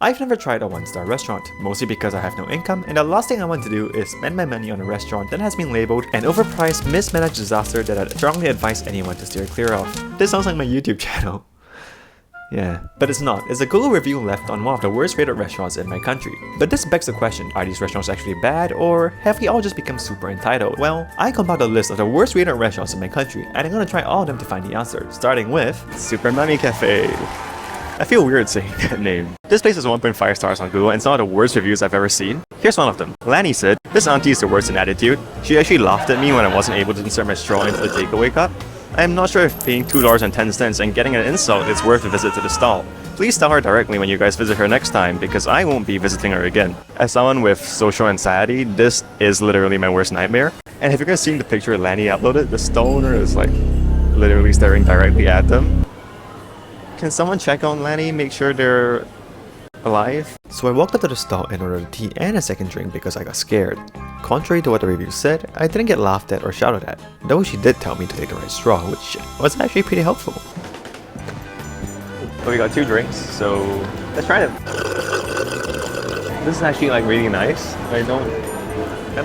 I've never tried a one-star restaurant, mostly because I have no income, and the last thing I want to do is spend my money on a restaurant that has been labeled an overpriced, mismanaged disaster that I'd strongly advise anyone to steer clear of. This sounds like my YouTube channel. Yeah, but it's not. It's a Google review left on one of the worst rated restaurants in my country. But this begs the question, are these restaurants actually bad, or have we all just become super entitled? Well, I compiled a list of the worst rated restaurants in my country, and I'm gonna try all of them to find the answer, starting with Super Mummy Cafe. I feel weird saying that name. This place is 1.5 stars on Google and it's one of the worst reviews I've ever seen. Here's one of them. Lanny said, "This auntie is the worst in attitude. She actually laughed at me when I wasn't able to insert my straw into the takeaway cup. I am not sure if paying $2.10 and getting an insult is worth a visit to the stall. Please tell her directly when you guys visit her next time because I won't be visiting her again." As someone with social anxiety, this is literally my worst nightmare. And have you guys seen the picture Lanny uploaded? The stall owner is like literally staring directly at them. Can someone check on Lanny, make sure they're alive? So I walked up to the stall and ordered a tea and a second drink because I got scared. Contrary to what the review said, I didn't get laughed at or shouted at, though she did tell me to take the right straw, which was actually pretty helpful. So we got 2 drinks, so let's try them. This is actually like really nice. I don't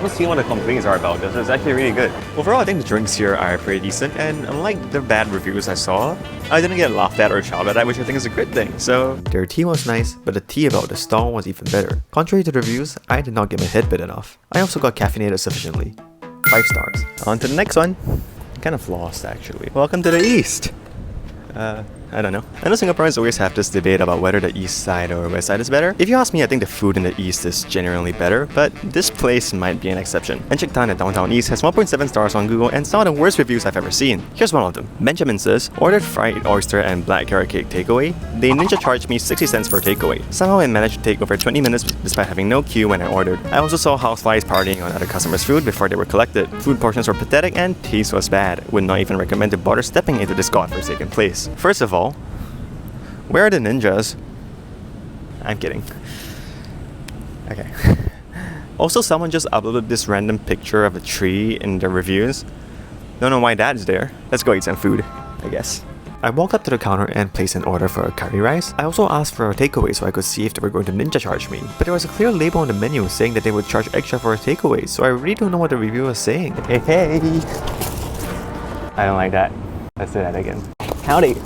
see what the complaints are about this. It's actually really good. Overall, I think the drinks here are pretty decent, and unlike the bad reviews I saw, I didn't get laughed at or shouted at, which I think is a good thing. So their tea was nice, but the tea about the stall was even better. Contrary to the reviews, I did not get my head bitten off. I also got caffeinated sufficiently. 5 stars. On to the next one. I'm kind of lost actually. Welcome to the East. I don't know. I know Singaporeans always have this debate about whether the east side or west side is better. If you ask me, I think the food in the east is generally better, but this place might be an exception. Encik Tan at Downtown East has 1.7 stars on Google and some of the worst reviews I've ever seen. Here's one of them. Benjamin says, "Ordered fried oyster and black carrot cake takeaway. They ninja charged me 60 cents for takeaway. Somehow I managed to take over 20 minutes despite having no queue when I ordered. I also saw houseflies partying on other customers' food before they were collected. Food portions were pathetic and taste was bad. Would not even recommend to bother stepping into this godforsaken place." First of all, where are the ninjas? I'm kidding. Okay. Also, someone just uploaded this random picture of a tree in the reviews. Don't know why that's there. Let's go eat some food, I guess. I walked up to the counter and placed an order for a curry rice. I also asked for a takeaway so I could see if they were going to ninja charge me. But there was a clear label on the menu saying that they would charge extra for a takeaway, so I really don't know what the review was saying. Hey! I don't like that. Let's do that again. Howdy!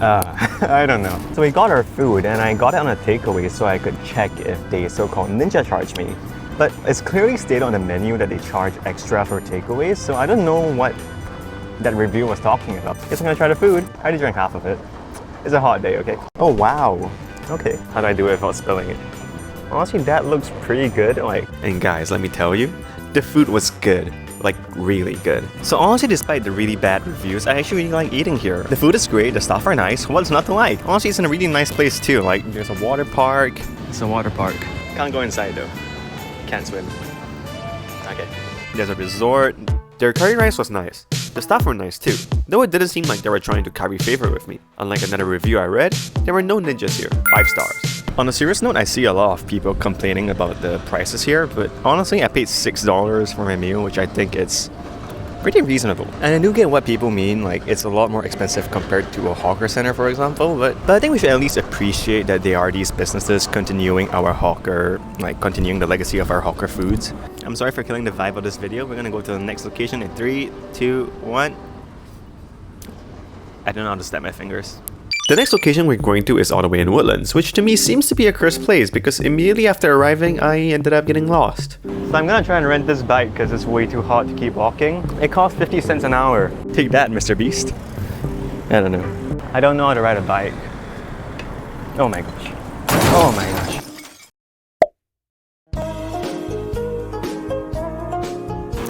I don't know. So we got our food and I got it on a takeaway so I could check if they so-called ninja charge me. But it's clearly stated on the menu that they charge extra for takeaways, so I don't know what that review was talking about. Guess I'm gonna try the food. I already drank half of it. It's a hot day, okay? Oh wow. Okay. How do I do it without spilling it? Honestly, that looks pretty good. And guys, let me tell you, the food was good. Like really good. So honestly, despite the really bad reviews, I actually really like eating here. The food is great, the staff are nice, what's not to like? Honestly, it's in a really nice place too. Like there's a water park. It's a water park. Can't go inside though. Can't swim. Okay. There's a resort. Their curry rice was nice. The staff were nice too, though it didn't seem like they were trying to curry favor with me. Unlike another review I read, there were no ninjas here. 5 stars. On a serious note, I see a lot of people complaining about the prices here, but honestly, I paid $6 for my meal, which I think it's pretty reasonable. And I do get what people mean, like it's a lot more expensive compared to a hawker center, for example, but I think we should at least appreciate that they are these businesses continuing continuing the legacy of our hawker foods. I'm sorry for killing the vibe of this video. We're gonna go to the next location in 3, 2, 1. I don't know how to snap my fingers. The next location we're going to is all the way in Woodlands, which to me seems to be a cursed place because immediately after arriving, I ended up getting lost. So I'm gonna try and rent this bike because it's way too hot to keep walking. It costs 50 cents an hour. Take that, Mr. Beast. I don't know. I don't know how to ride a bike. Oh my gosh. Oh my gosh.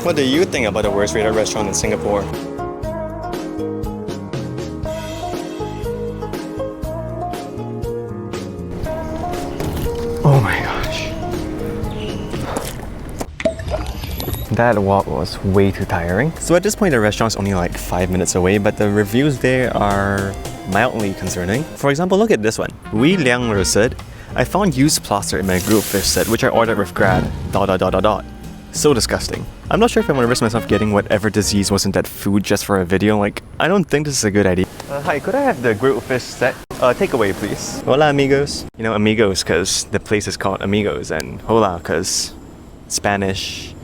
What do you think about the worst rated restaurant in Singapore? Oh my gosh. That walk was way too tiring. So at this point the restaurant's only like 5 minutes away, but the reviews there are mildly concerning. For example, look at this one. Wee Liang Ru said, "I found used plaster in my grilled fish set which I ordered with grad. ... So disgusting. I'm not sure if I want to risk myself getting whatever disease was in that food just for a video. Like, I don't think this is a good idea." Hi, could I have the grilled fish set? Takeaway, please. Hola, amigos. You know, amigos because the place is called Amigos, and hola because Spanish.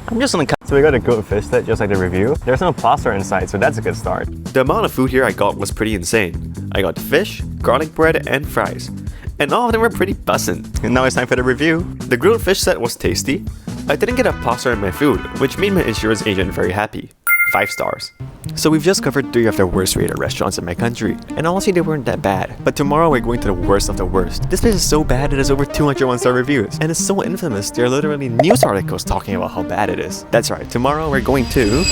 I'm just gonna cut. So we got a grilled fish set just like the review. There's no plaster inside, so that's a good start. The amount of food here I got was pretty insane. I got fish, garlic bread, and fries. And all of them were pretty bussin'. And now it's time for the review. The grilled fish set was tasty. I didn't get a plaster in my food, which made my insurance agent very happy. 5 stars. So we've just covered 3 of the worst rated restaurants in my country, and honestly they weren't that bad. But tomorrow we're going to the worst of the worst. This place is so bad it has over 200 1-star reviews, and it's so infamous there are literally news articles talking about how bad it is. That's right, tomorrow we're going to...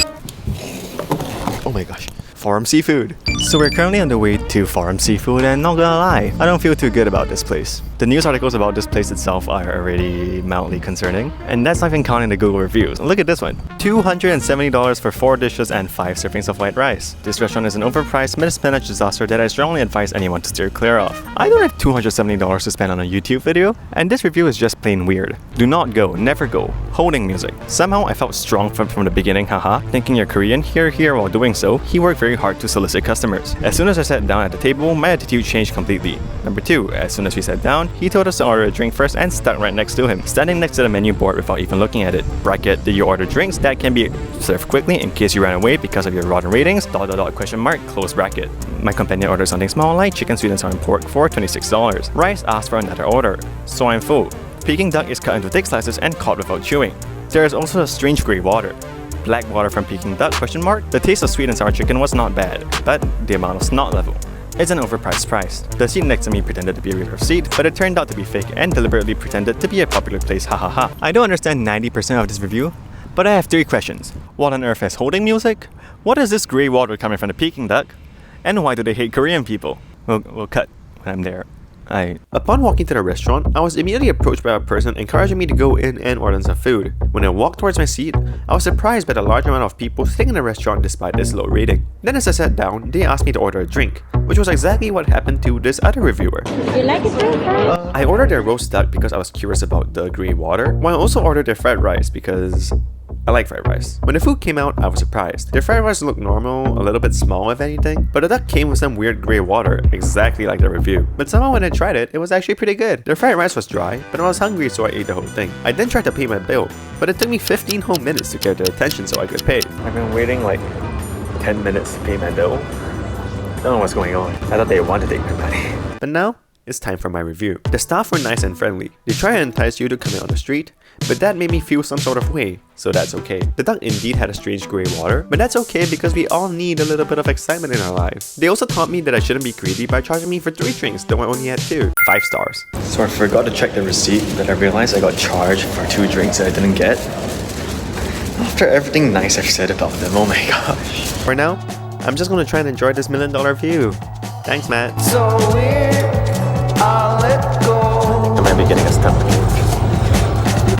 Oh my gosh. Forum Seafood. So we're currently on the way to Forum Seafood, and not gonna lie, I don't feel too good about this place. The news articles about this place itself are already mildly concerning, and that's not even counting the Google reviews. Look at this one. $270 for 4 dishes and 5 servings of white rice. This restaurant is an overpriced mid-spinach disaster that I strongly advise anyone to steer clear of. I don't have $270 to spend on a YouTube video, and this review is just plain weird. Do not go, never go. Holding music. Somehow I felt strong from the beginning, haha. Thinking you're Korean, here while doing so, he worked very hard to solicit customers. As soon as I sat down at the table, my attitude changed completely. Number 2, as soon as we sat down, he told us to order a drink first and stuck right next to him, standing next to the menu board without even looking at it. Bracket, did you order drinks that can be served quickly in case you ran away because of your rotten ratings? ... question mark, close bracket. My companion ordered something small like chicken sweet and sour pork for $26. Rice asked for another order, so I'm full. Peking duck is cut into thick slices and caught without chewing. There is also a strange grey water. Black water from Peking duck, question mark. The taste of sweet and sour chicken was not bad, but the amount of snot level. It's an overpriced price. The seat next to me pretended to be a regular seat, but it turned out to be fake and deliberately pretended to be a popular place, hahaha. I don't understand 90% of this review, but I have 3 questions. What on earth is holding music? What is this grey water coming from the Peking duck? And why do they hate Korean people? We'll cut when I'm there. Upon walking to the restaurant, I was immediately approached by a person encouraging me to go in and order some food. When I walked towards my seat, I was surprised by the large amount of people sitting in the restaurant despite its low rating. Then as I sat down, they asked me to order a drink, which was exactly what happened to this other reviewer. You like it too? I ordered their roast duck because I was curious about the grey water, while I also ordered their fried rice because I like fried rice. When the food came out, I was surprised. Their fried rice looked normal, a little bit small if anything, but the duck came with some weird grey water, exactly like the review. But somehow when I tried it, it was actually pretty good. Their fried rice was dry, but I was hungry so I ate the whole thing. I then tried to pay my bill, but it took me 15 whole minutes to get their attention so I could pay. I've been waiting like 10 minutes to pay my bill. I don't know what's going on. I thought they wanted to take my money. But now, it's time for my review. The staff were nice and friendly. They try and entice you to come in on the street, but that made me feel some sort of way, so that's okay. The duck indeed had a strange grey water, but that's okay because we all need a little bit of excitement in our lives. They also taught me that I shouldn't be greedy by charging me for 3 drinks, though I only had 2. 5 stars. So I forgot to check the receipt, but I realized I got charged for 2 drinks that I didn't get. After everything nice I've said about them, oh my gosh. For now, I'm just gonna try and enjoy this $1 million view. Thanks, Matt. So weird, I'll let go. I might be getting a stomach ache.